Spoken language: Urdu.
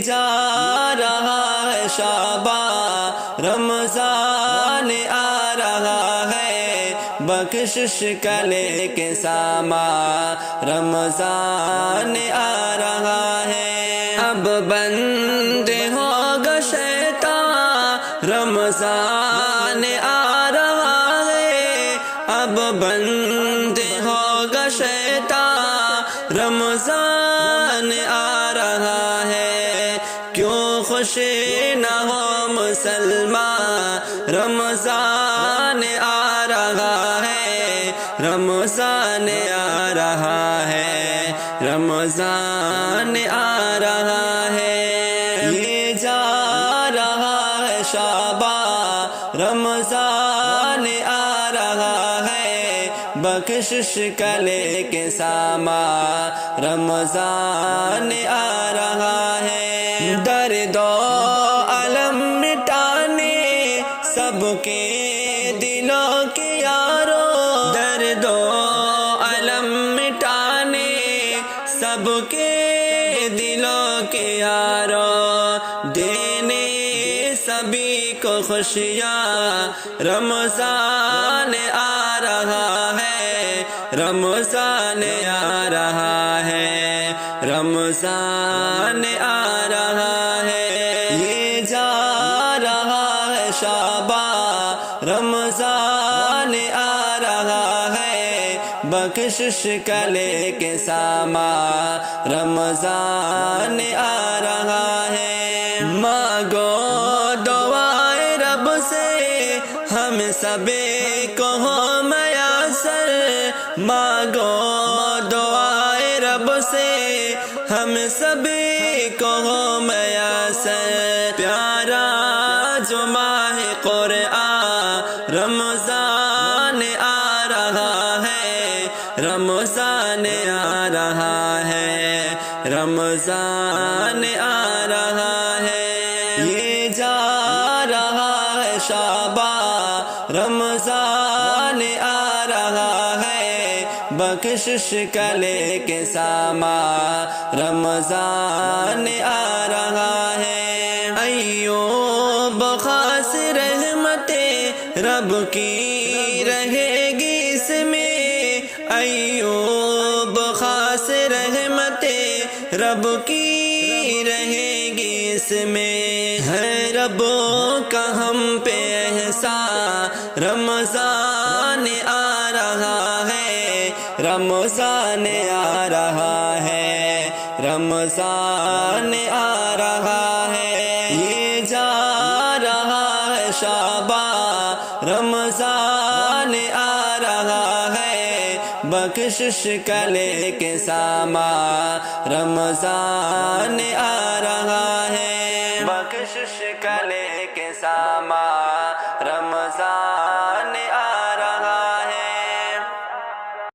جا رہا ہے شعبان رمضان آ رہا ہے بخشش کا لے کے سامان رمضان آ رہا ہے اب بند ہوگا شیطان رمضان آ رہا ہے اب بند ہوگا شیطان رمضان آ رہا ہے کیوں خوشی نہ ہو مسلمان رمضان آ رہا ہے رمضان آ رہا ہے رمضان آ رہا ہے یہ جا رہا ہے شعبان رمضان آ رہا ہے بخشش کا لے کے سامان رمضان آ رہا ہے درد و الم مٹانے سب کے دلوں کے یارو درد و الم مٹانے سب کے دلوں کے یارو دینے سبھی کو خوشیاں رمضان آ رہا ہے رمضان آ رہا ہے رمضان آ رہا ہے یہ جا رہا ہے شعبان رمضان آ رہا ہے بخشش کا لے کے سامان رمضان آ رہا ہے مانگو دعائے رب سے ہم سبھی کو ہو میسر مانگو دعائے رب سے ہم سبھی کو ہو میسر پیارا جو ماہ قرآن رمضان آ رہا ہے رمضان آ رہا ہے رمضان آ رہا ہے یہ جا رہا ہے شعبان رمضان آ رہا ہے بخشش کا لے کے سامان رمضان آ رہا ہے ایوب خاص رحمت رب کی رہے گی اس میں ایوب خاص رحمت رب کی رہے گی اس میں ہے رب کا ہم پہ احسان رمضان آ رہا ہے رمضان آ رہا ہے رمضان آ رہا ہے یہ جا رہا ہے شعبان رمضان آ رہا ہے بخشش کا لے کے سامان رمضان آ رہا ہے بخشش کا لے کے سامان رمضان